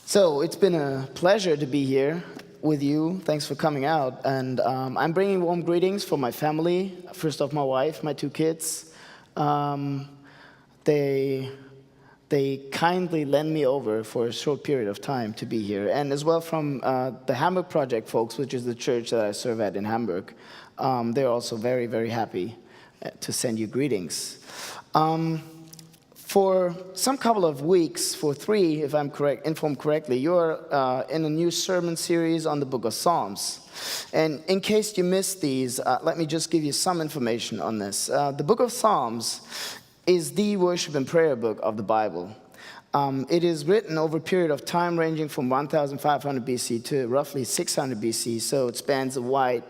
So it's been a pleasure to be here with you. Thanks for coming out. And I'm bringing warm greetings for my family. First off, my wife, my two kids. They kindly lend me over for a short period of time to be here. And as well from the Hamburg Project folks, which is the church that I serve at in Hamburg. They're also very, very happy to send you greetings. For some couple of weeks, for 3, if I'm informed correctly, you're in a new sermon series on the book of Psalms. And in case you missed these, let me just give you some information on this. The book of Psalms is the worship and prayer book of the Bible. It is written over a period of time ranging from 1500 BC to roughly 600 BC, so it spans a wide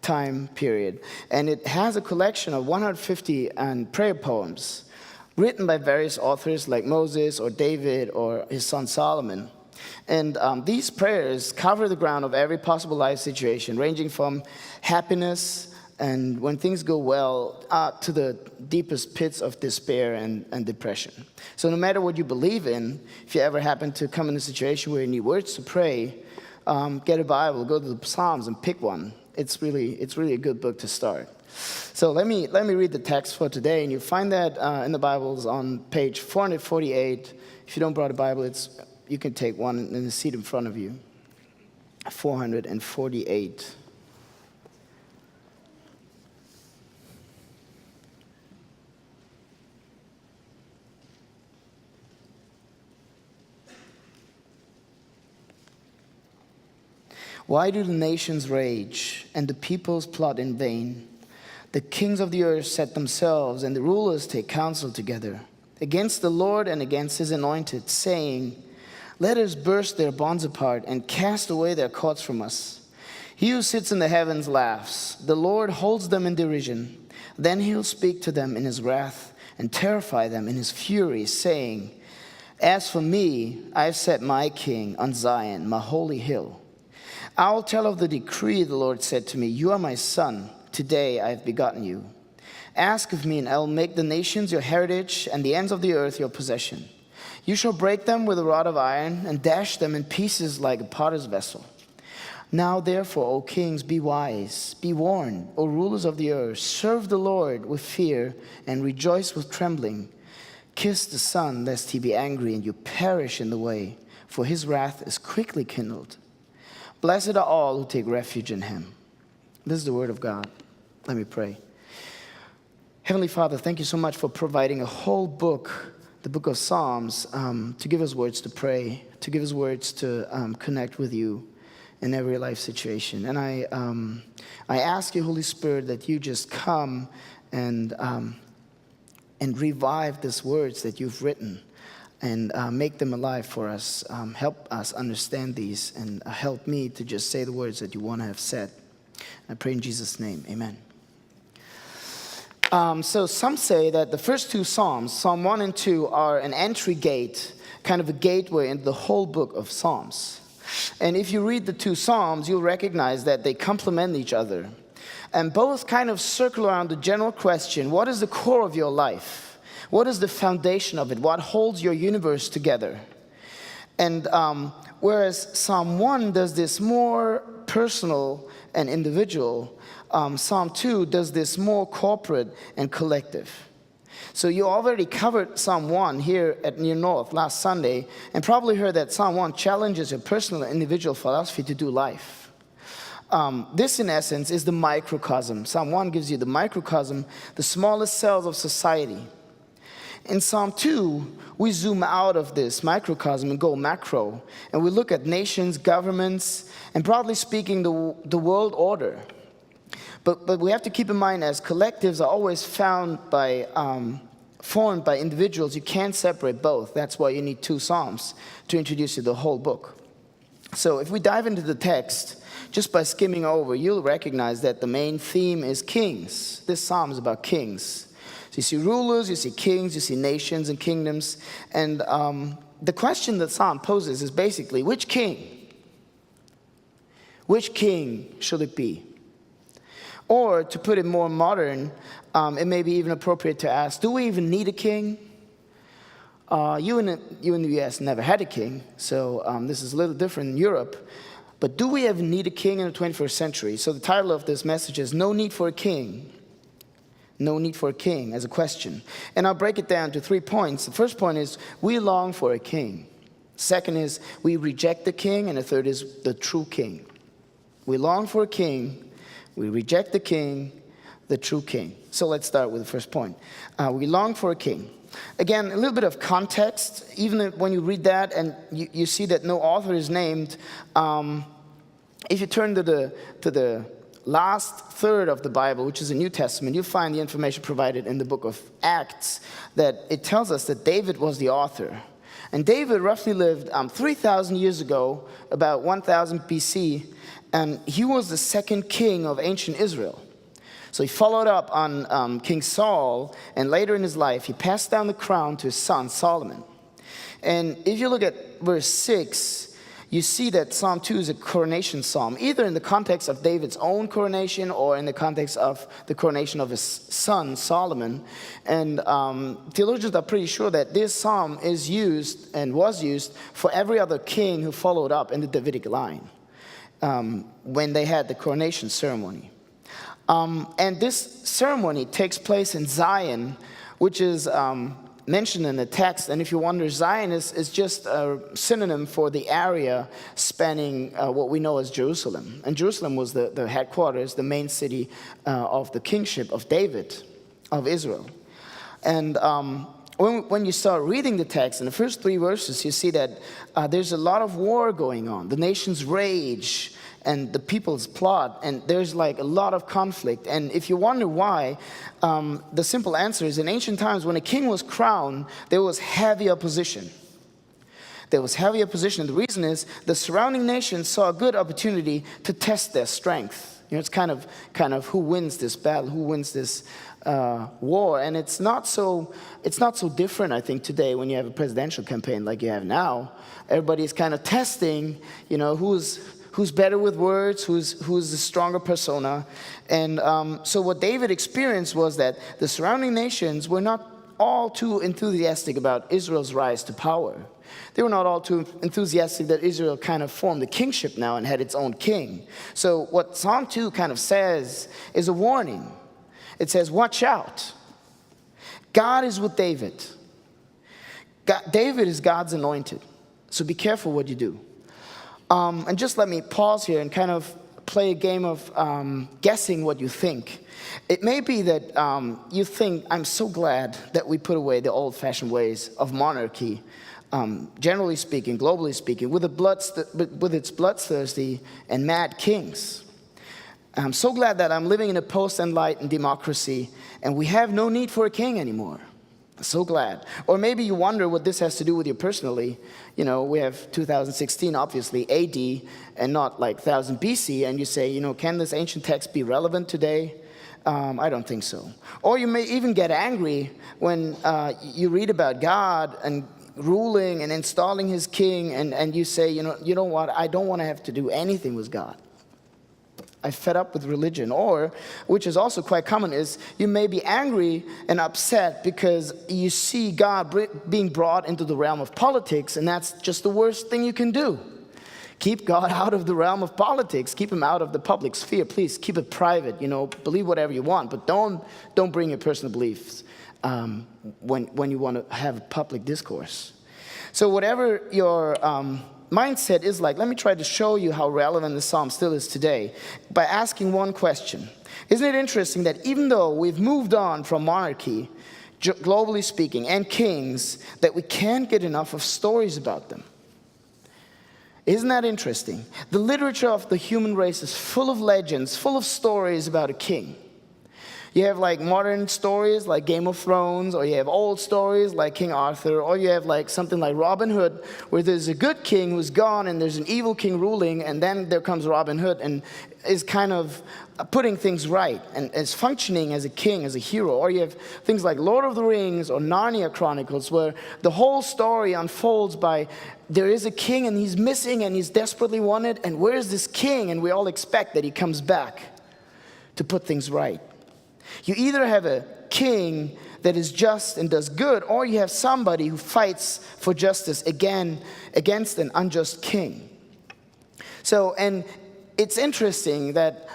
time period. And it has a collection of 150 prayer poems written by various authors like Moses or David or his son Solomon. And these prayers cover the ground of every possible life situation, ranging from happiness and when things go well to the deepest pits of despair and depression. So no matter what you believe in, if you ever happen to come in a situation where you need words to pray, get a Bible, go to the Psalms and pick one. It's really a good book to start. So let me read the text for today, and you'll find that in the Bibles on page 448. If you don't brought a Bible, you can take one in the seat in front of you. 448. Why do the nations rage and the peoples plot in vain? The kings of the earth set themselves, and the rulers take counsel together against the Lord and against his anointed, saying, "Let us burst their bonds apart and cast away their cords from us." He who sits in the heavens laughs. The Lord holds them in derision. Then he'll speak to them in his wrath and terrify them in his fury, saying, "As for me, I've set my king on Zion, my holy hill. I'll tell of the decree the Lord said to me, 'You are my son. Today I have begotten you.' Ask of me, and I will make the nations your heritage and the ends of the earth your possession. You shall break them with a rod of iron and dash them in pieces like a potter's vessel. Now therefore, O kings, be wise, be warned, O rulers of the earth. Serve the Lord with fear and rejoice with trembling. Kiss the Son, lest he be angry and you perish in the way, for his wrath is quickly kindled. Blessed are all who take refuge in him." This is the word of God. Let me pray. Heavenly Father, thank you so much for providing a whole book, the book of Psalms, to give us words to pray, to give us words to connect with you in every life situation. And I ask you, Holy Spirit, that you just come and revive these words that you've written and make them alive for us. Help us understand these and help me to just say the words that you want to have said. I pray in Jesus' name, amen. So some say that the first 2 Psalms, Psalm 1 and 2, are an entry gate, kind of a gateway into the whole book of Psalms. And if you read the 2 Psalms, you'll recognize that they complement each other. And both kind of circle around the general question, what is the core of your life? What is the foundation of it? What holds your universe together? And whereas Psalm 1 does this more personal and individual, Psalm 2 does this more corporate and collective. So you already covered Psalm 1 here at Near North last Sunday, and probably heard that Psalm 1 challenges your personal and individual philosophy to do life. This, in essence, is the microcosm. Psalm 1 gives you the microcosm, the smallest cells of society. In Psalm 2, we zoom out of this microcosm and go macro, and we look at nations, governments, and broadly speaking, the world order. But we have to keep in mind, as collectives are always formed by individuals, you can't separate both. That's why you need 2 Psalms to introduce you to the whole book. So if we dive into the text, just by skimming over, you'll recognize that the main theme is kings. This psalm is about kings. So you see rulers, you see kings, you see nations and kingdoms. And the question that Psalm poses is basically, which king? Which king should it be? Or to put it more modern, it may be even appropriate to ask, do we even need a king? You in the U.S. never had a king, so this is a little different in Europe. But do we ever need a king in the 21st century? So the title of this message is No Need for a King. No need for a king as a question. And I'll break it down to 3 points. The first point is we long for a king. Second is we reject the king. And the third is the true king. We long for a king. We reject the king, the true king. So let's start with the first point. We long for a king. Again, a little bit of context. Even when you read that and you see that no author is named, if you turn to the last third of the Bible, which is the New Testament, you'll find the information provided in the book of Acts that it tells us that David was the author. And David roughly lived 3,000 years ago, about 1000 BC, and he was the second king of ancient Israel. So he followed up on King Saul, and later in his life, he passed down the crown to his son, Solomon. And if you look at verse 6, you see that Psalm 2 is a coronation psalm, either in the context of David's own coronation or in the context of the coronation of his son, Solomon. And theologians are pretty sure that this psalm is used and was used for every other king who followed up in the Davidic line when they had the coronation ceremony. And this ceremony takes place in Zion, which is mentioned in the text. And if you wonder, Zion is just a synonym for the area spanning what we know as Jerusalem. And Jerusalem was the headquarters, the main city of the kingship of David, of Israel. And when you start reading the text, in the first 3 verses, you see that there's a lot of war going on. The nations rage and the people's plot, and there's like a lot of conflict. And if you wonder why, the simple answer is in ancient times, when a king was crowned, there was heavy opposition. There was heavy opposition. And the reason is the surrounding nations saw a good opportunity to test their strength. You know, it's kind of who wins this battle, who wins this war. And it's not so different, I think, today when you have a presidential campaign like you have now. Everybody's kind of testing, you know, who's better with words, who's the stronger persona. And so what David experienced was that the surrounding nations were not all too enthusiastic about Israel's rise to power. They were not all too enthusiastic that Israel kind of formed a kingship now and had its own king. So what Psalm 2 kind of says is a warning. It says, watch out. God is with David. David is God's anointed. So be careful what you do. And just let me pause here and kind of play a game of guessing what you think. It may be that you think, I'm so glad that we put away the old-fashioned ways of monarchy, generally speaking, globally speaking, with its bloodthirsty and mad kings. I'm so glad that I'm living in a post-enlightened democracy and we have no need for a king anymore. So glad. Or maybe you wonder what this has to do with you personally. You know, we have 2016, obviously, AD, and not like 1000 BC, and you say, you know, can this ancient text be relevant today? I don't think so. Or you may even get angry when you read about God and ruling and installing his king, and you say, you know what, I don't want to have to do anything with God. I'm fed up with religion. Or, which is also quite common, is you may be angry and upset because you see God being brought into the realm of politics, and that's just the worst thing you can do. Keep God out of the realm of politics. Keep him out of the public sphere. Please keep it private. You know, believe whatever you want, but don't bring your personal beliefs when you want to have a public discourse. So whatever your mindset is like, let me try to show you how relevant the psalm still is today by asking one question. Isn't it interesting that even though we've moved on from monarchy, globally speaking, and kings, that we can't get enough of stories about them? Isn't that interesting? The literature of the human race is full of legends, full of stories about a king. You have like modern stories like Game of Thrones, or you have old stories like King Arthur, or you have like something like Robin Hood, where there's a good king who's gone and there's an evil king ruling, and then there comes Robin Hood and is kind of putting things right and is functioning as a king, as a hero. Or you have things like Lord of the Rings or Narnia Chronicles, where the whole story unfolds by there is a king and he's missing and he's desperately wanted, and where's this king? And we all expect that he comes back to put things right. You either have a king that is just and does good, or you have somebody who fights for justice against an unjust king. So, and it's interesting that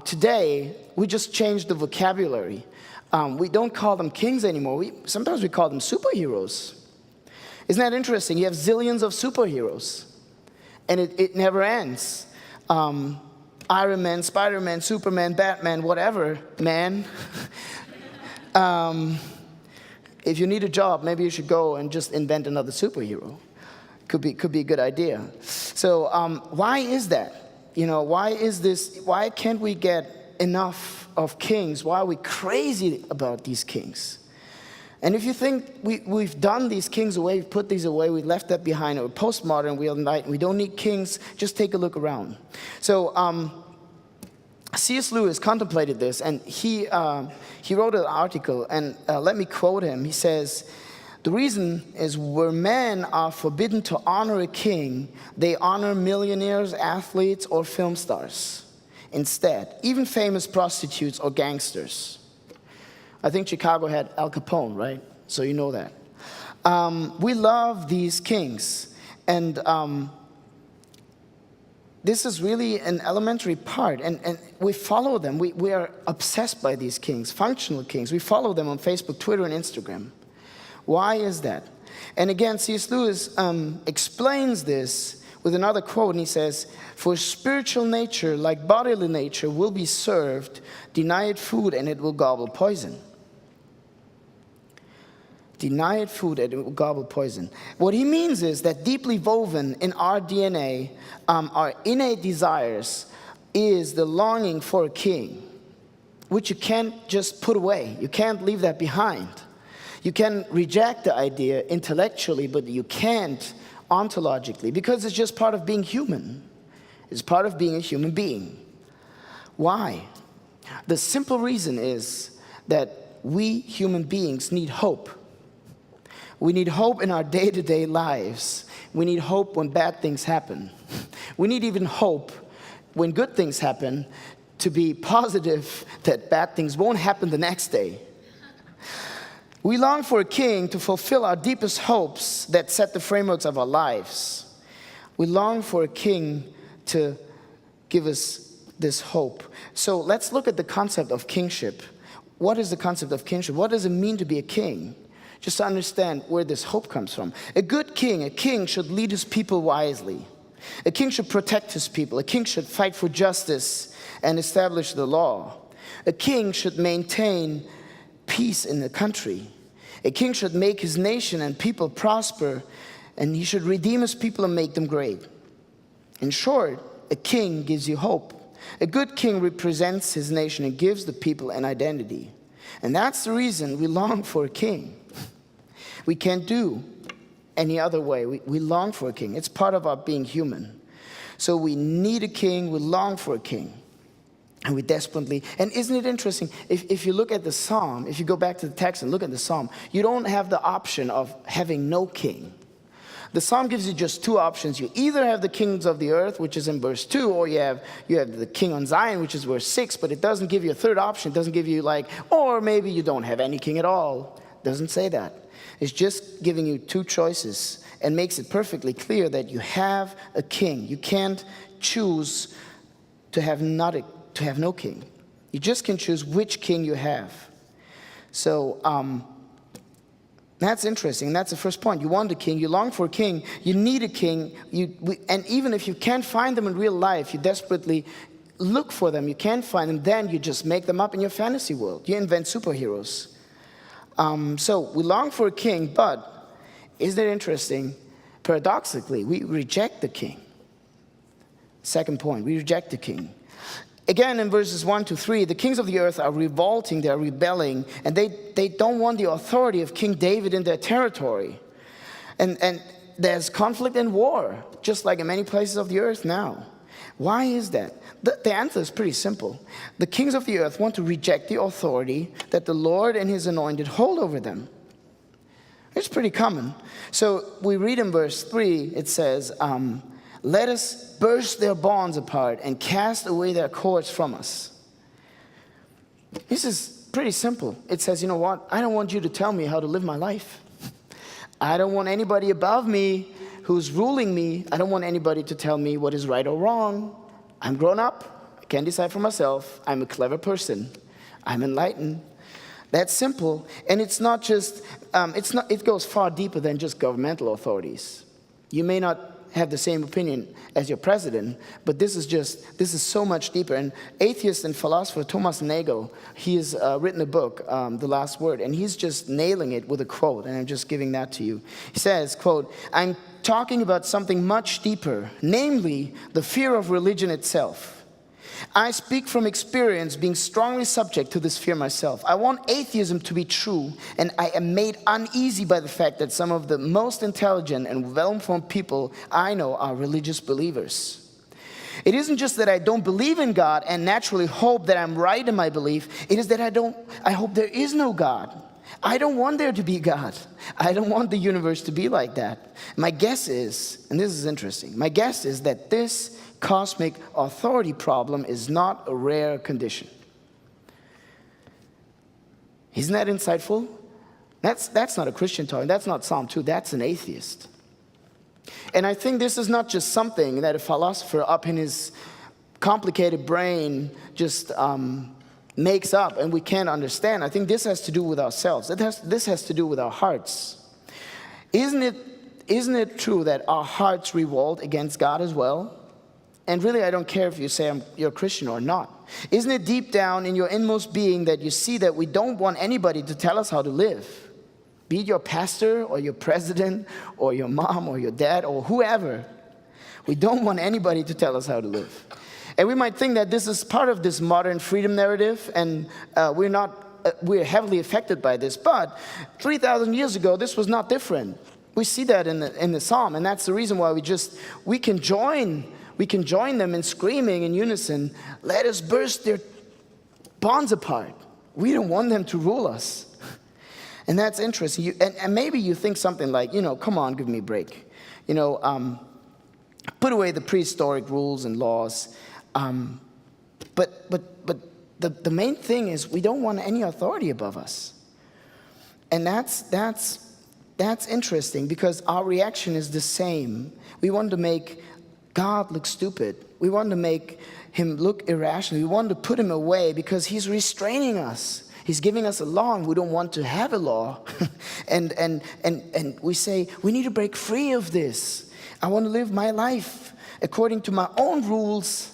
today we just changed the vocabulary. We don't call them kings anymore. Sometimes we call them superheroes. Isn't that interesting? You have zillions of superheroes, and it never ends. Iron Man, Spider-Man, Superman, Batman, whatever, man. If you need a job, maybe you should go and just invent another superhero. Could be a good idea. So why is that? Why is this? Why can't we get enough of kings? Why are we crazy about these kings? And if you think we've done these kings away, we've put these away, we left that behind, we're postmodern, we don't need kings, just take a look around. So C.S. Lewis contemplated this, and he wrote an article, and let me quote him. He says, "The reason is where men are forbidden to honor a king, they honor millionaires, athletes, or film stars instead, even famous prostitutes or gangsters." I think Chicago had Al Capone, right? So you know that. We love these kings, and this is really an elementary part, and we follow them. We are obsessed by these kings, functional kings. We follow them on Facebook, Twitter, and Instagram. Why is that? And again, C.S. Lewis explains this with another quote, and he says, "For spiritual nature, like bodily nature, will be served, deny it food, and it will gobble poison." Deny it food and it will gobble poison. What he means is that deeply woven in our DNA, our innate desires, is the longing for a king, which you can't just put away. You can't leave that behind. You can reject the idea intellectually, but you can't ontologically, because it's just part of being human. It's part of being a human being. Why? The simple reason is that we human beings need hope. We need hope in our day-to-day lives. We need hope when bad things happen. We need even hope when good things happen, to be positive that bad things won't happen the next day. We long for a king to fulfill our deepest hopes that set the frameworks of our lives. We long for a king to give us this hope. So let's look at the concept of kingship. What is the concept of kingship? What does it mean to be a king? Just to understand where this hope comes from. A king should lead his people wisely. A king should protect his people. A king should fight for justice and establish the law. A king should maintain peace in the country. A king should make his nation and people prosper, and he should redeem his people and make them great. In short, a king gives you hope. A good king represents his nation and gives the people an identity. And that's the reason we long for a king. We can't do any other way. We long for a king. It's part of our being human. So we need a king, we long for a king. And we desperately, and isn't it interesting, if you look at the psalm, if you go back to the text and look at the psalm, you don't have the option of having no king. The psalm gives you just two options. You either have the kings of the earth, which is in verse 2, or you have the king on Zion, which is verse 6, but it doesn't give you a third option. It doesn't give you or maybe you don't have any king at all. It doesn't say that. It's just giving you two choices and makes it perfectly clear that you have a king. You can't choose to have no king. You just can choose which king you have. So that's interesting. That's the first point. You want a king. You long for a king. You need a king. And even if you can't find them in real life, you desperately look for them. You can't find them. Then you just make them up in your fantasy world. You invent superheroes. So we long for a king, but isn't it interesting? Paradoxically, we reject the king. Second point, we reject the king. Again, in verses 1 to 3, the kings of the earth are revolting, they're rebelling, and they don't want the authority of King David in their territory. And there's conflict and war, just like in many places of the earth now. Why is that? The answer is pretty simple. The kings of the earth want to reject the authority that the Lord and his anointed hold over them. It's pretty common. So we read in verse 3, it says, let us burst their bonds apart and cast away their cords from us. This is pretty simple. It says, you know what? I don't want you to tell me how to live my life. I don't want anybody above me who's ruling me. I don't want anybody to tell me what is right or wrong. I'm grown up. I can decide for myself. I'm a clever person. I'm enlightened. That's simple. And it's not just, it goes far deeper than just governmental authorities. You may not have the same opinion as your president, but this is so much deeper. And atheist and philosopher Thomas Nagel, he has written a book, The Last Word, and he's just nailing it with a quote, and I'm just giving that to you. He says, quote, "I'm talking about something much deeper, namely the fear of religion itself. I speak from experience, being strongly subject to this fear myself. I want atheism to be true, and I am made uneasy by the fact that some of the most intelligent and well-informed people I know are religious believers. It isn't just that I don't believe in God and naturally hope that I'm right in my belief. It is that I hope there is no God. I don't want there to be God. I don't want the universe to be like that. My guess is, and this is interesting, my guess is that this cosmic authority problem is not a rare condition." Isn't that insightful? That's not a Christian talking. That's not Psalm 2. That's an atheist. And I think this is not just something that a philosopher up in his complicated brain just makes up and we can't understand. I think this has to do with ourselves. This has to do with our hearts. Isn't it true that our hearts revolt against God as well? And really, I don't care if you say you're a Christian or not. Isn't it deep down in your inmost being that you see that we don't want anybody to tell us how to live? Be it your pastor or your president or your mom or your dad or whoever. We don't want anybody to tell us how to live. And we might think that this is part of this modern freedom narrative, and we're heavily affected by this. But 3,000 years ago, this was not different. We see that in the psalm, and that's the reason why we can join them in screaming in unison, "Let us burst their bonds apart." We don't want them to rule us. And that's interesting. And maybe you think something like, come on, give me a break. Put away the prehistoric rules and laws. But the main thing is we don't want any authority above us. And that's interesting because our reaction is the same. We want to make God look stupid. We want to make him look irrational. We want to put him away because he's restraining us. He's giving us a law, and we don't want to have a law. and we say, we need to break free of this. I want to live my life according to my own rules,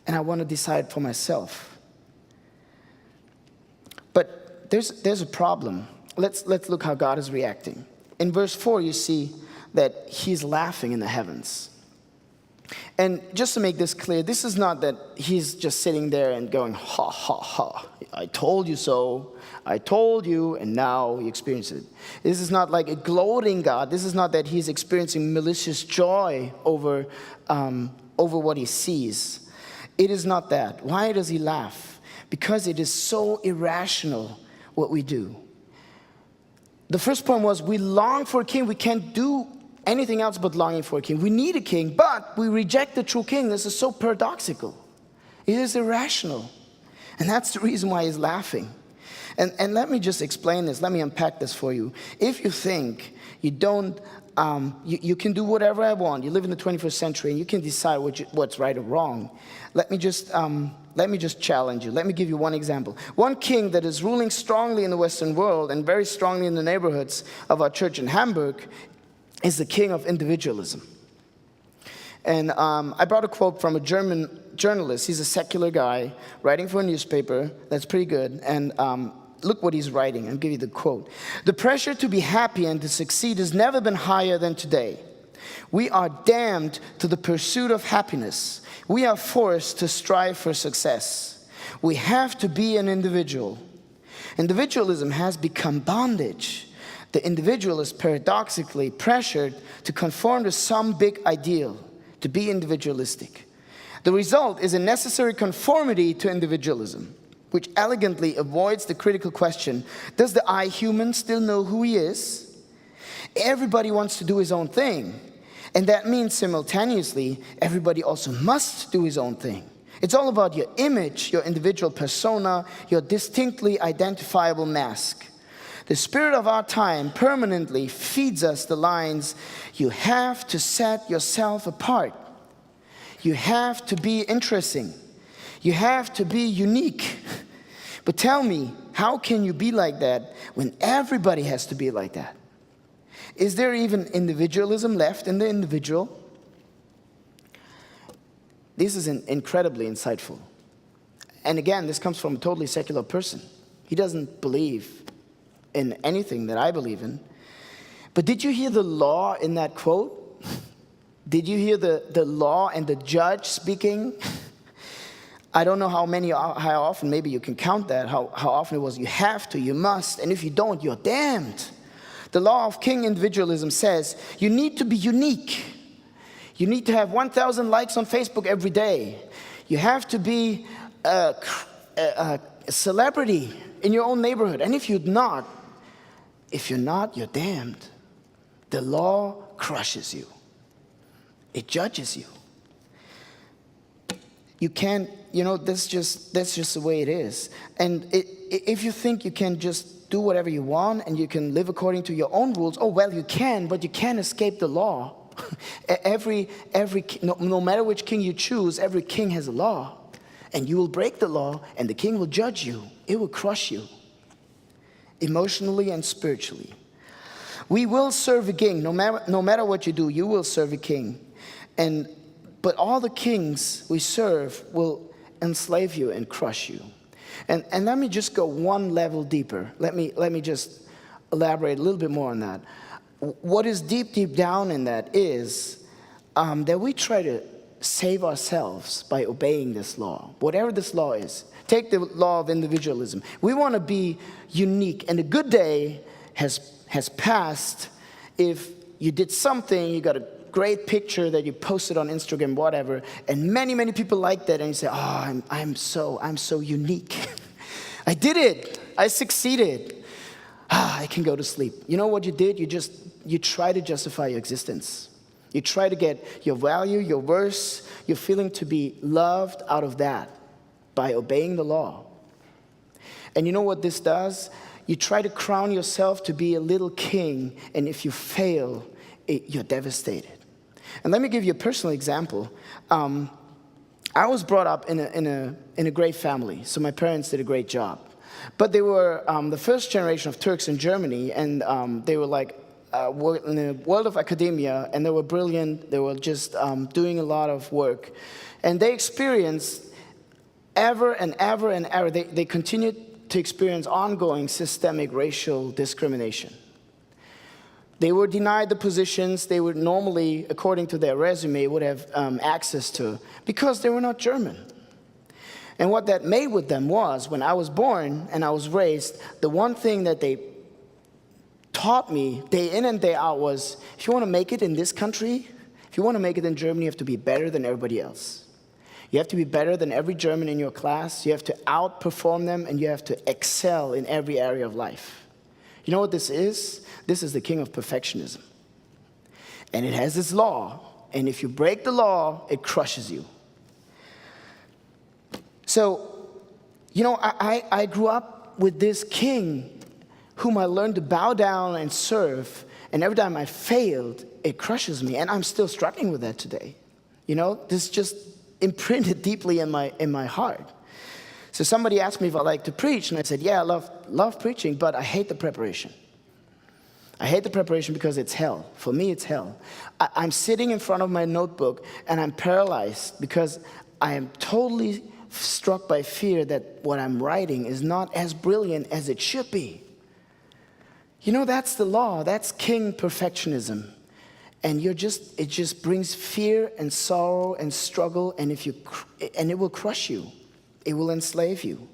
and I want to decide for myself. But there's a problem. Let's look how God is reacting. In verse 4, you see that he's laughing in the heavens. And just to make this clear, this is not that he's just sitting there and going, ha, ha, ha, I told you so, I told you, and now you experience it. This is not like a gloating God. This is not that he's experiencing malicious joy over what he sees. It is not that. Why does he laugh? Because it is so irrational what we do. The first point was we long for a king. We can't do anything else but longing for a king. We need a king, but we reject the true king. This is so paradoxical. It is irrational. And that's the reason why he's laughing. And let me just explain this. Let me unpack this for you. If you think you don't, you can do whatever I want. You live in the 21st century and you can decide what's right or wrong. Let me just challenge you. Let me give you one example. One king that is ruling strongly in the Western world and very strongly in the neighborhoods of our church in Hamburg is the king of individualism. And I brought a quote from a German journalist. He's a secular guy writing for a newspaper that's pretty good. And look what he's writing. I'll give you the quote. "The pressure to be happy and to succeed has never been higher than today. We are damned to the pursuit of happiness. We are forced to strive for success. We have to be an individual. Individualism has become bondage. The individual is paradoxically pressured to conform to some big ideal, to be individualistic. The result is a necessary conformity to individualism, which elegantly avoids the critical question, does the I human still know who he is? Everybody wants to do his own thing. And that means simultaneously, everybody also must do his own thing. It's all about your image, your individual persona, your distinctly identifiable mask. The spirit of our time permanently feeds us the lines, you have to set yourself apart. You have to be interesting. You have to be unique. But tell me, how can you be like that when everybody has to be like that? Is there even individualism left in the individual? This is incredibly insightful. And again, this comes from a totally secular person. He doesn't believe in anything that I believe in. But did you hear the law in that quote? Did you hear the law and the judge speaking? I don't know how often, maybe you can count that, how often it was, you have to, you must, and if you don't, you're damned. The law of king individualism says you need to be unique. You need to have 1,000 likes on Facebook every day. You have to be a celebrity in your own neighborhood. And if you're not, you're damned. The law crushes you. It judges you. You can't, that's just the way it is. And if you think you can just do whatever you want and you can live according to your own rules, oh, well, you can, but you can't escape the law. No matter which king you choose, every king has a law. And you will break the law, and the king will judge you. It will crush you, emotionally and spiritually. We will serve a king. No matter what you do, you will serve a king. But all the kings we serve will enslave you and crush you. And let me just go one level deeper. Let me just elaborate a little bit more on that. What is deep down in that is that we try to save ourselves by obeying this law, whatever this law is. Take the law of individualism. We want to be unique, and a good day has passed if you did something, you got a great picture that you posted on Instagram, whatever, and many people like that, and you say, oh, I'm so unique. I did it. I succeeded. I can go to sleep. You know what you did? You try to justify your existence. You try to get your value, your worth, your feeling to be loved out of that by obeying the law. And you know what this does? You try to crown yourself to be a little king, and if you fail, you're devastated. And let me give you a personal example. I was brought up in a great family, so my parents did a great job. But they were the first generation of Turks in Germany, and they were like in the world of academia, and they were brilliant. They were just doing a lot of work. And they experienced ever and ever and ever, they continued to experience ongoing systemic racial discrimination. They were denied the positions they would normally, according to their resume, would have access to because they were not German. And what that made with them was, when I was born and I was raised, the one thing that they taught me day in and day out was, if you want to make it in this country, if you want to make it in Germany, you have to be better than everybody else. You have to be better than every German in your class. You have to outperform them, and you have to excel in every area of life. You know what this is? This is the king of perfectionism. And it has its law. And if you break the law, it crushes you. So, I grew up with this king whom I learned to bow down and serve. And every time I failed, it crushes me. And I'm still struggling with that today. This just imprinted deeply in my heart. So somebody asked me if I like to preach, and I said, yeah, I love preaching, but I hate the preparation. I hate the preparation because it's hell. For me, it's hell. I'm sitting in front of my notebook, and I'm paralyzed because I am totally struck by fear that what I'm writing is not as brilliant as it should be. That's the law. That's king perfectionism. And it just brings fear and sorrow and struggle, and it will crush you. It will enslave you.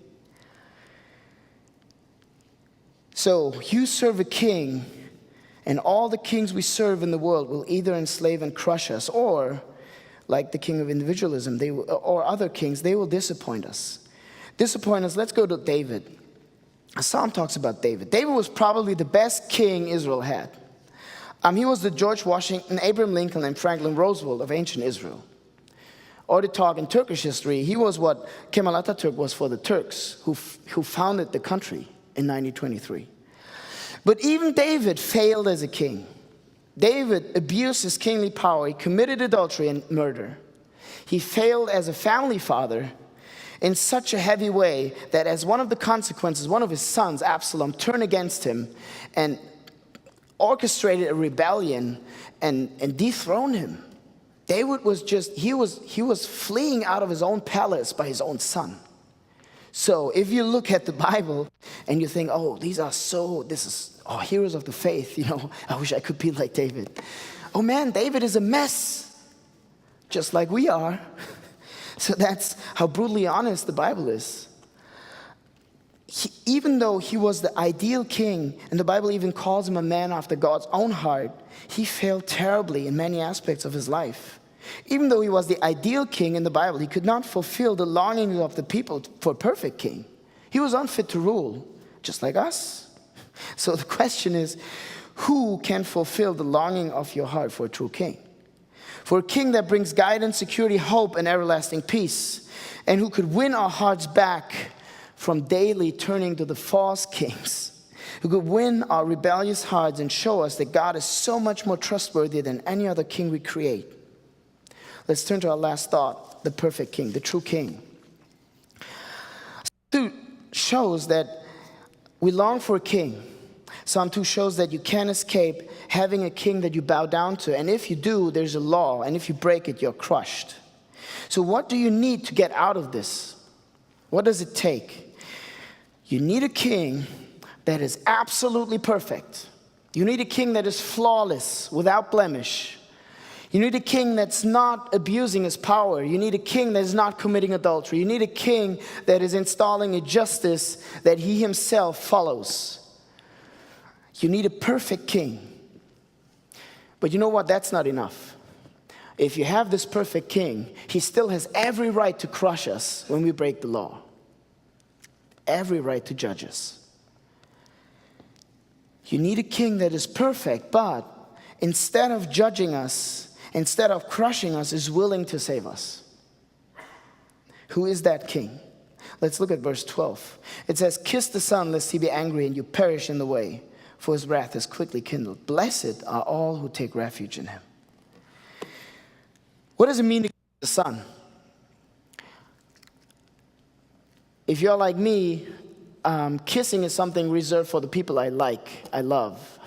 So you serve a king, and all the kings we serve in the world will either enslave and crush us, or, like the king of individualism, or other kings, they will disappoint us. Let's go to David. A psalm talks about David. David was probably the best king Israel had. He was the George Washington, Abraham Lincoln, and Franklin Roosevelt of ancient Israel. Or to talk in Turkish history, he was what Kemal Atatürk was for the Turks, who founded the country in 1923. But even David failed as a king. David abused his kingly power. He committed adultery and murder. He failed as a family father in such a heavy way that as one of the consequences, one of his sons, Absalom, turned against him and orchestrated a rebellion and dethroned him. David was he was fleeing out of his own palace by his own son. So if you look at the Bible and you think, oh, this is heroes of the faith, I wish I could be like David. Oh man, David is a mess, just like we are. So that's how brutally honest the Bible is. Even though he was the ideal king, and the Bible even calls him a man after God's own heart, he failed terribly in many aspects of his life. Even though he was the ideal king in the Bible, he could not fulfill the longings of the people for a perfect king. He was unfit to rule, just like us. So the question is, who can fulfill the longing of your heart for a true king? For a king that brings guidance, security, hope, and everlasting peace, and who could win our hearts back from daily turning to the false kings, who could win our rebellious hearts and show us that God is so much more trustworthy than any other king we create. Let's turn to our last thought, the perfect king, the true king. Psalm 2 shows that we long for a king. Psalm 2 shows that you can't escape having a king that you bow down to. And if you do, there's a law. And if you break it, you're crushed. So what do you need to get out of this? What does it take? You need a king that is absolutely perfect. You need a king that is flawless, without blemish. You need a king that's not abusing his power. You need a king that is not committing adultery. You need a king that is installing a justice that he himself follows. You need a perfect king. But you know what? That's not enough. If you have this perfect king, he still has every right to crush us when we break the law. Every right to judge us. You need a king that is perfect, but instead of judging us, instead of crushing us, is willing to save us. Who is that king? Let's look at verse 12. It says, "Kiss the Son, lest he be angry and you perish in the way, for his wrath is quickly kindled. Blessed are all who take refuge in him." What does it mean to kiss the Son? If you're like me, kissing is something reserved for the people I like, I love.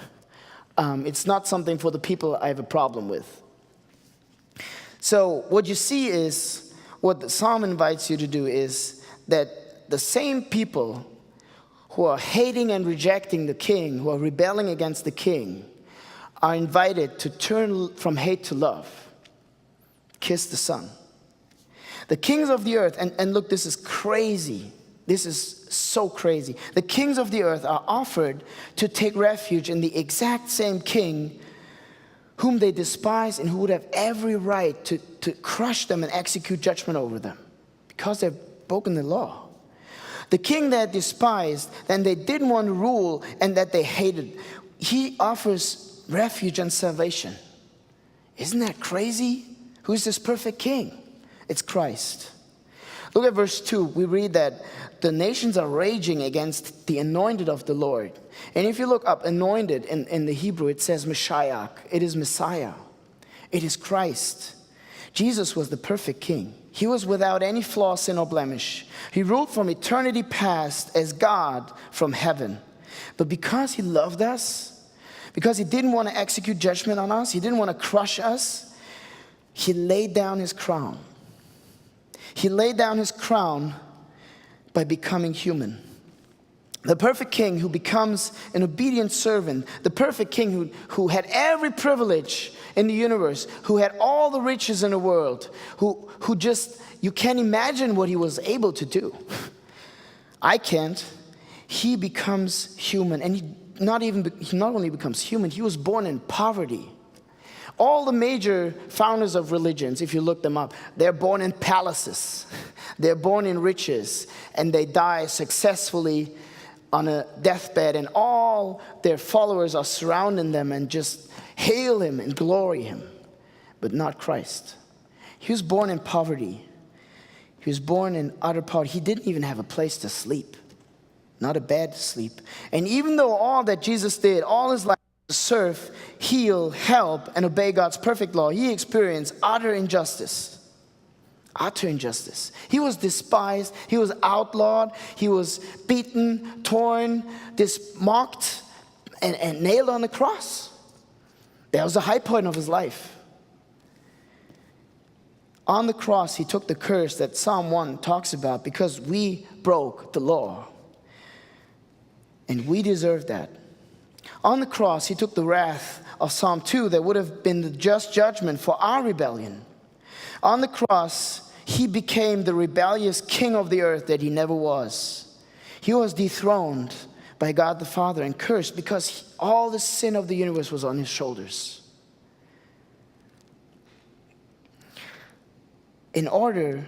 It's not something for the people I have a problem with. So what you see is, what the psalm invites you to do is that the same people who are hating and rejecting the king, who are rebelling against the king, are invited to turn from hate to love. Kiss the Son. The kings of the earth, and look, this is crazy. This is so crazy. The kings of the earth are offered to take refuge in the exact same king whom they despise and who would have every right to crush them and execute judgment over them because they've broken the law. The king that despised and they didn't want to rule and that they hated, he offers refuge and salvation. Isn't that crazy? Who's this perfect king? It's Christ. Look at verse 2. We read that the nations are raging against the anointed of the Lord. And if you look up anointed in the Hebrew, it says Mashiach. It is Messiah. It is Christ. Jesus was the perfect king. He was without any flaw, sin, or blemish. He ruled from eternity past as God from heaven. But because he loved us, because he didn't want to execute judgment on us, he didn't want to crush us, he laid down his crown. He laid down his crown by becoming human. The perfect king who becomes an obedient servant. The perfect king who had every privilege in the universe, who had all the riches in the world, who just, you can't imagine what he was able to do. I can't. He becomes human, and he not only becomes human, he was born in poverty. All the major founders of religions, if you look them up, they're born in palaces. They're born in riches, and they die successfully on a deathbed, and all their followers are surrounding them and just hail him and glory him. But not Christ. He was born in poverty. He was born in utter poverty. He didn't even have a place to sleep, not a bed to sleep. And even though all that Jesus did, all his life, to serve, heal, help, and obey God's perfect law, he experienced utter injustice. Utter injustice. He was despised. He was outlawed. He was beaten, torn, mocked, and nailed on the cross. That was the high point of his life. On the cross, he took the curse that Psalm 1 talks about because we broke the law. And we deserve that. On the cross, he took the wrath of Psalm 2 that would have been the just judgment for our rebellion. On the cross, he became the rebellious king of the earth that he never was. He was dethroned by God the Father and cursed because all the sin of the universe was on his shoulders. In order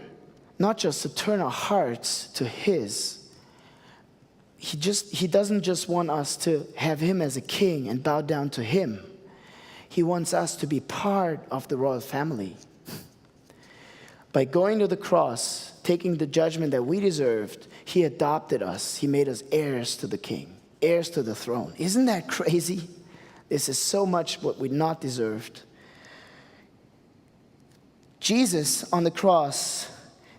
not just to turn our hearts to his, he doesn't just want us to have him as a king and bow down to him. He wants us to be part of the royal family. By going to the cross, taking the judgment that we deserved, he adopted us. He made us heirs to the king, heirs to the throne. Isn't that crazy? This is so much what we not deserved. Jesus on the cross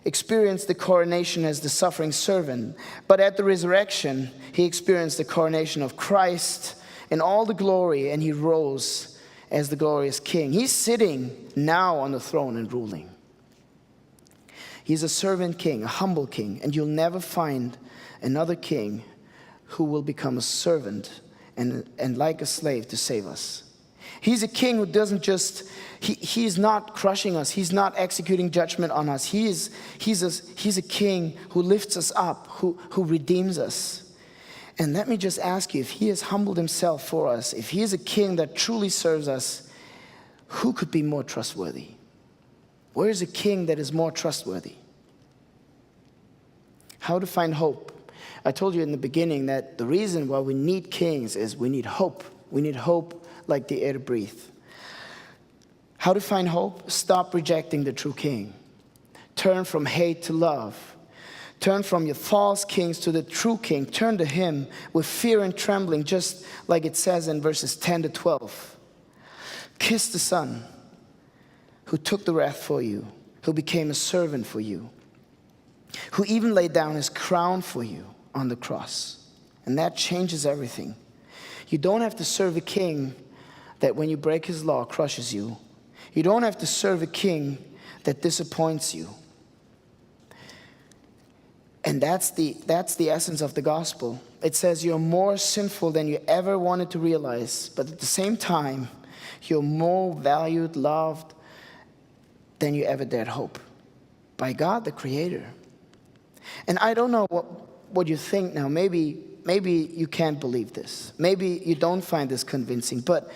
experienced the coronation as the suffering servant, but at the resurrection, he experienced the coronation of Christ in all the glory, and he rose as the glorious king. He's sitting now on the throne and ruling. He's a servant king, a humble king, and you'll never find another king who will become a servant and like a slave to save us. He's a king who doesn't just, he's not crushing us. He's not executing judgment on us. He's a king who lifts us up, who redeems us. And let me just ask you, if he has humbled himself for us, if he is a king that truly serves us, who could be more trustworthy? Where is a king that is more trustworthy? How to find hope? I told you in the beginning that the reason why we need kings is we need hope. We need hope like the air to breathe. How to find hope? Stop rejecting the true king. Turn from hate to love. Turn from your false kings to the true king. Turn to him with fear and trembling, just like it says in verses 10 to 12. Kiss the Son who took the wrath for you, who became a servant for you, who even laid down his crown for you on the cross. And that changes everything. You don't have to serve a king that when you break his law crushes you. You don't have to serve a king that disappoints you. And that's the essence of the gospel. It says you're more sinful than you ever wanted to realize, but at the same time, you're more valued, loved than you ever dared hope by God, the Creator. And I don't know what you think now. Maybe you can't believe this. Maybe you don't find this convincing, but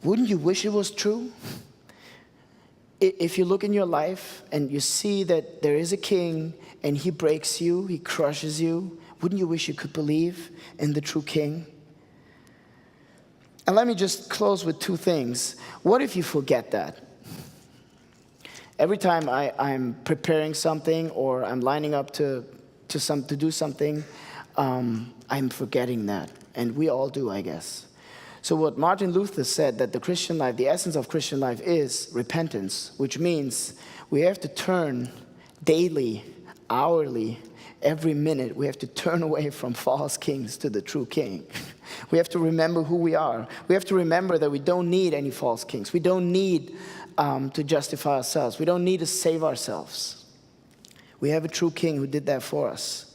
wouldn't you wish it was true? If you look in your life and you see that there is a king and he breaks you, he crushes you, wouldn't you wish you could believe in the true king? And let me just close with two things. What if you forget that? Every time I'm preparing something or I'm lining up to do something, I'm forgetting that. And we all do, I guess. So what Martin Luther said, that the Christian life, the essence of Christian life is repentance, which means we have to turn daily, hourly, every minute. We have to turn away from false kings to the true king. We have to remember who we are. We have to remember that we don't need any false kings. We don't need to justify ourselves. We don't need to save ourselves. We have a true king who did that for us.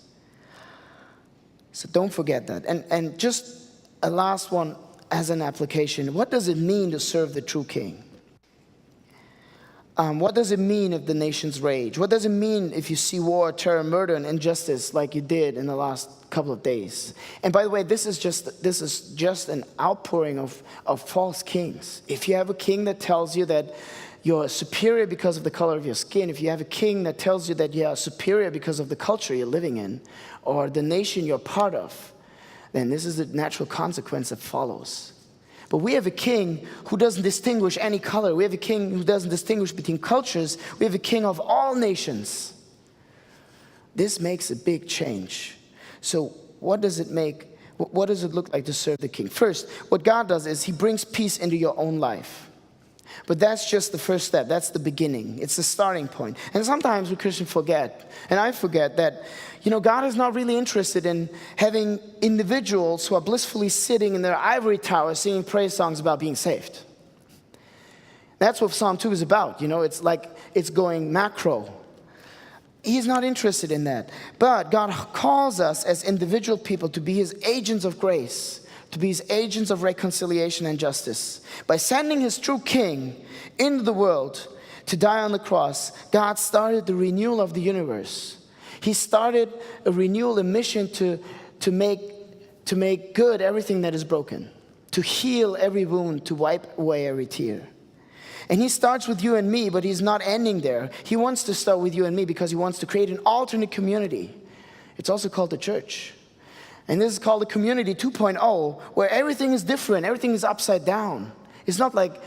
So don't forget that. And just a last one as an application. What does it mean to serve the true king? What does it mean if the nations rage? What does it mean if you see war, terror, murder, and injustice like you did in the last couple of days? And by the way, this is just an outpouring of false kings. If you have a king that tells you that you're superior because of the color of your skin, if you have a king that tells you that you are superior because of the culture you're living in, or the nation you're part of, then this is the natural consequence that follows. But we have a king who doesn't distinguish any color. We have a king who doesn't distinguish between cultures. We have a king of all nations. This makes a big change. So what does it look like to serve the king? First, what God does is he brings peace into your own life. But that's just the first step. That's the beginning. It's the starting point. And sometimes we Christians forget, and I forget that, God is not really interested in having individuals who are blissfully sitting in their ivory tower singing praise songs about being saved. That's what Psalm 2 is about. It's like it's going macro. He's not interested in that. But God calls us as individual people to be his agents of grace, to be his agents of reconciliation and justice. By sending his true king into the world to die on the cross, God started the renewal of the universe. He started a renewal, a mission to make good everything that is broken, to heal every wound, to wipe away every tear. And he starts with you and me, but he's not ending there. He wants to start with you and me because he wants to create an alternate community. It's also called the church. And this is called the community 2.0, where everything is different, everything is upside down. It's not like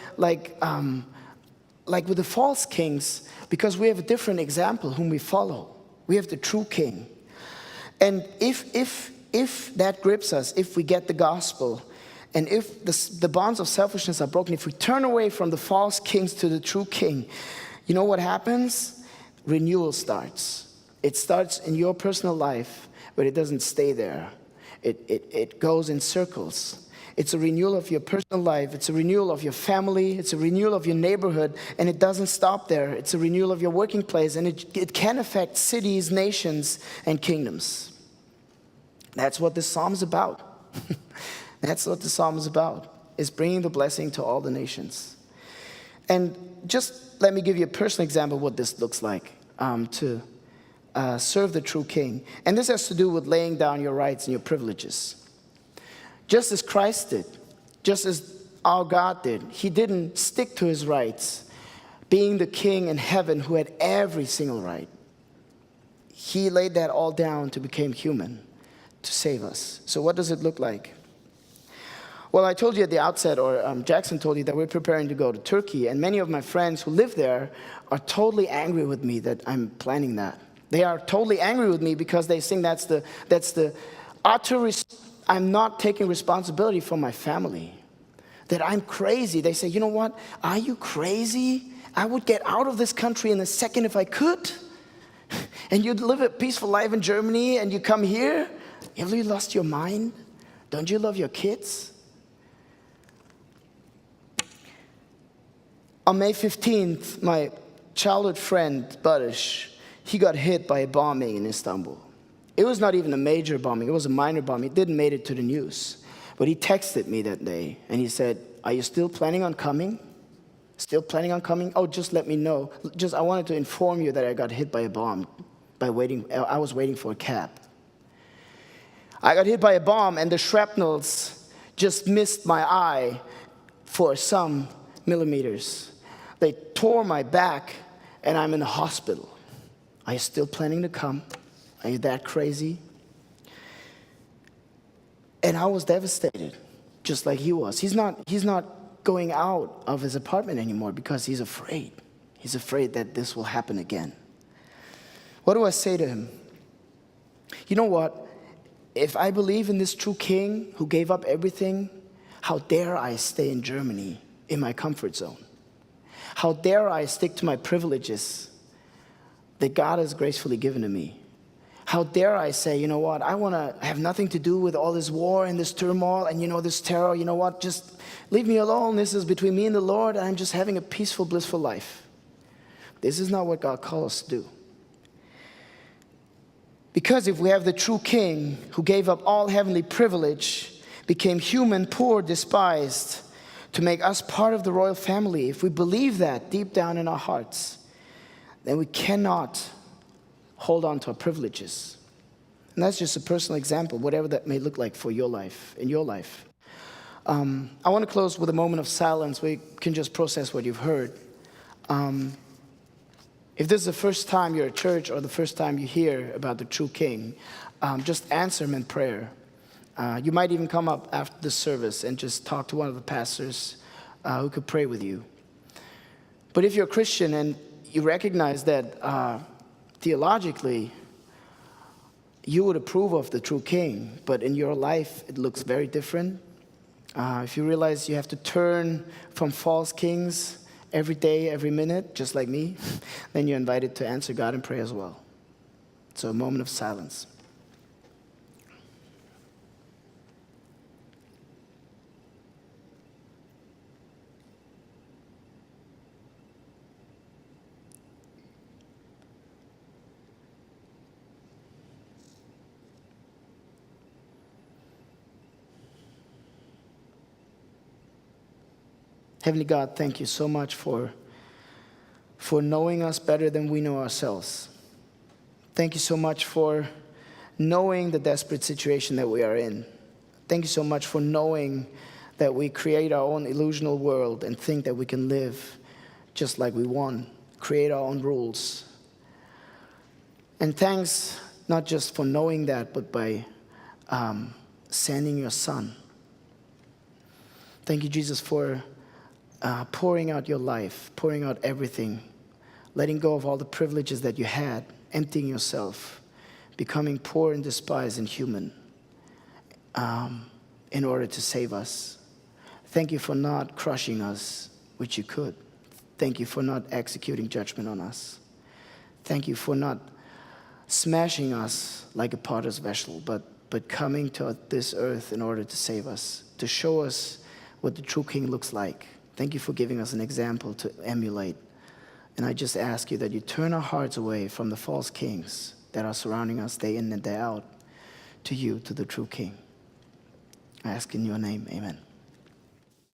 with the false kings, because we have a different example whom we follow. We have the true king. And if that grips us, if we get the gospel, and if the bonds of selfishness are broken, if we turn away from the false kings to the true king, you know what happens? Renewal starts. It starts in your personal life, but it doesn't stay there. It goes in circles. It's a renewal of your personal life. It's a renewal of your family. It's a renewal of your neighborhood. And it doesn't stop there. It's a renewal of your working place. And it can affect cities, nations, and kingdoms. That's what this psalm is about. That's what the psalm is about, is bringing the blessing to all the nations. And just let me give you a personal example of what this looks like to serve the true king. And this has to do with laying down your rights and your privileges. Just as Christ did, just as our God did, he didn't stick to his rights, being the king in heaven who had every single right. He laid that all down to become human, to save us. So what does it look like? Well, I told you at the outset, or Jackson told you, that we're preparing to go to Turkey, and many of my friends who live there are totally angry with me that I'm planning that. They are totally angry with me because they think that's the utter I'm not taking responsibility for my family, that I'm crazy. They say, you know what, are you crazy? I would get out of this country in a second if I could. And you'd live a peaceful life in Germany and you come here? Have you lost your mind? Don't you love your kids? On May 15th, my childhood friend, Barish, he got hit by a bombing in Istanbul. It was not even a major bombing. It was a minor bombing. It didn't make it to the news. But he texted me that day, and he said, are you still planning on coming? Still planning on coming? Oh, just let me know. I wanted to inform you that I got hit by a bomb I was waiting for a cab. I got hit by a bomb, and the shrapnels just missed my eye for some millimeters. They tore my back, and I'm in the hospital. Are you still planning to come? Are you that crazy? And I was devastated, just like he was. He's not going out of his apartment anymore because he's afraid. He's afraid that this will happen again. What do I say to him? You know what? If I believe in this true king who gave up everything, how dare I stay in Germany in my comfort zone? How dare I stick to my privileges that God has gracefully given to me? How dare I say, you know what, I want to have nothing to do with all this war and this turmoil and, this terror. You know what, just leave me alone. This is between me and the Lord. I'm just having a peaceful, blissful life. This is not what God calls us to do. Because if we have the true king who gave up all heavenly privilege, became human, poor, despised, to make us part of the royal family, if we believe that deep down in our hearts, then we cannot hold on to our privileges. And that's just a personal example, whatever that may look like for your life, in your life. I want to close with a moment of silence where you can just process what you've heard. If this is the first time you're at church or the first time you hear about the true king, just answer him in prayer. You might even come up after the service and just talk to one of the pastors who could pray with you. But if you're a Christian and you recognize that theologically you would approve of the true king, but in your life it looks very different, if you realize you have to turn from false kings every day, every minute, just like me, then you're invited to answer God in prayer as well. So a moment of silence. Heavenly God, thank you so much for knowing us better than we know ourselves. Thank you so much for knowing the desperate situation that we are in. Thank you so much for knowing that we create our own illusional world and think that we can live just like we want, create our own rules. And thanks not just for knowing that, but by sending your Son. Thank you, Jesus, for pouring out your life, pouring out everything, letting go of all the privileges that you had, emptying yourself, becoming poor and despised and human in order to save us. Thank you for not crushing us, which you could. Thank you for not executing judgment on us. Thank you for not smashing us like a potter's vessel, but coming to this earth in order to save us, to show us what the true king looks like. Thank you for giving us an example to emulate. And I just ask you that you turn our hearts away from the false kings that are surrounding us day in and day out to you, to the true king. I ask in your name, amen.